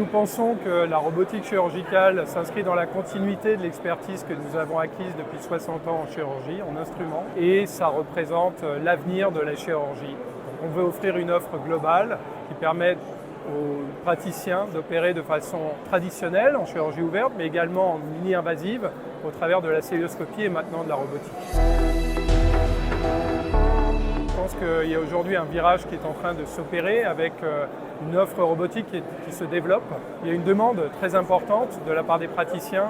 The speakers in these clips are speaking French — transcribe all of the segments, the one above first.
nous pensons que la robotique chirurgicale s'inscrit dans la continuité de l'expertise que nous avons acquise depuis 60 ans en chirurgie, en instruments, et ça représente l'avenir de la chirurgie. Donc on veut offrir une offre globale qui permet aux praticiens d'opérer de façon traditionnelle en chirurgie ouverte, mais également en mini-invasive au travers de la célioscopie et maintenant de la robotique. Je pense qu'il y a aujourd'hui un virage qui est en train de s'opérer avec une offre robotique qui se développe. Il y a une demande très importante de la part des praticiens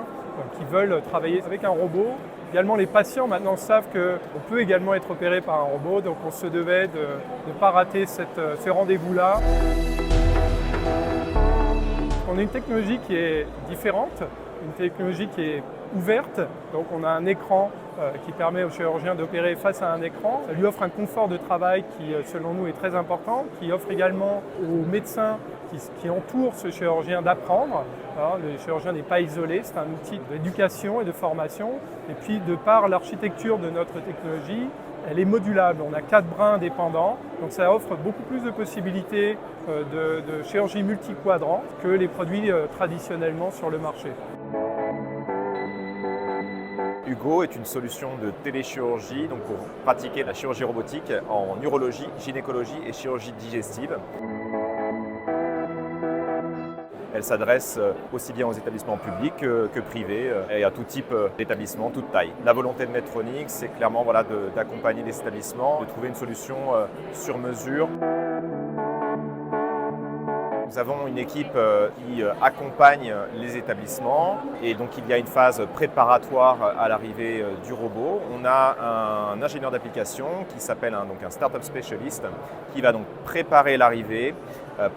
qui veulent travailler avec un robot. Également, les patients maintenant savent qu'on peut également être opéré par un robot, donc on se devait de ne pas rater ce rendez-vous-là. On a une technologie qui est différente, une technologie qui est ouverte, donc on a un écran qui permet au chirurgien d'opérer face à un écran. Ça lui offre un confort de travail qui, selon nous, est très important, qui offre également aux médecins qui entourent ce chirurgien d'apprendre. Le chirurgien n'est pas isolé, c'est un outil d'éducation et de formation. Et puis, de par l'architecture de notre technologie, elle est modulable. On a 4 brins indépendants, donc ça offre beaucoup plus de possibilités de chirurgie multiquadrant que les produits traditionnellement sur le marché. Hugo est une solution de téléchirurgie donc pour pratiquer la chirurgie robotique en urologie, gynécologie et chirurgie digestive. Elle s'adresse aussi bien aux établissements publics que privés et à tout type d'établissement, toute taille. La volonté de Medtronic, c'est clairement d'accompagner les établissements, de trouver une solution sur mesure. Nous avons une équipe qui accompagne les établissements et donc il y a une phase préparatoire à l'arrivée du robot. On a un ingénieur d'application qui s'appelle un startup specialist qui va donc préparer l'arrivée,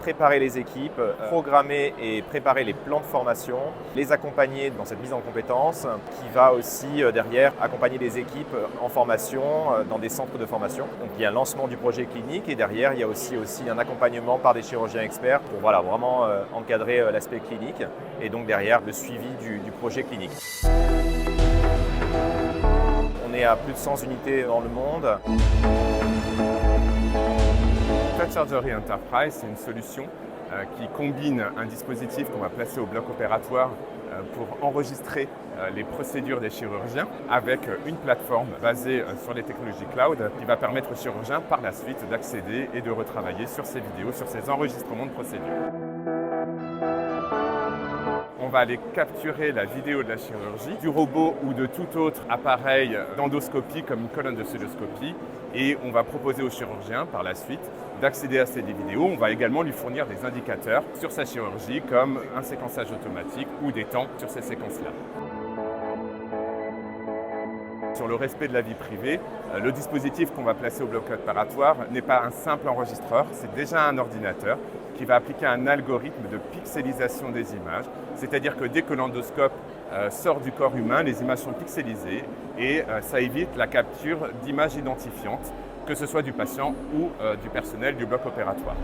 préparer les équipes, programmer et préparer les plans de formation, les accompagner dans cette mise en compétence, qui va aussi derrière accompagner les équipes en formation dans des centres de formation. Donc il y a un lancement du projet clinique et derrière il y a aussi un accompagnement par des chirurgiens experts pour vraiment encadrer l'aspect clinique et donc derrière le suivi du projet clinique. On est à plus de 100 unités dans le monde. Touch Surgery Enterprise, c'est une solution qui combine un dispositif qu'on va placer au bloc opératoire pour enregistrer les procédures des chirurgiens avec une plateforme basée sur les technologies cloud qui va permettre aux chirurgiens par la suite d'accéder et de retravailler sur ces vidéos, sur ces enregistrements de procédures. On va aller capturer la vidéo de la chirurgie, du robot ou de tout autre appareil d'endoscopie comme une colonne de célioscopie et on va proposer au chirurgien par la suite d'accéder à ces vidéos. On va également lui fournir des indicateurs sur sa chirurgie comme un séquençage automatique ou des temps sur ces séquences-là. Sur le respect de la vie privée, le dispositif qu'on va placer au bloc opératoire n'est pas un simple enregistreur, c'est déjà un ordinateur qui va appliquer un algorithme de pixelisation des images. C'est-à-dire que dès que l'endoscope sort du corps humain, les images sont pixelisées et ça évite la capture d'images identifiantes, que ce soit du patient ou du personnel du bloc opératoire.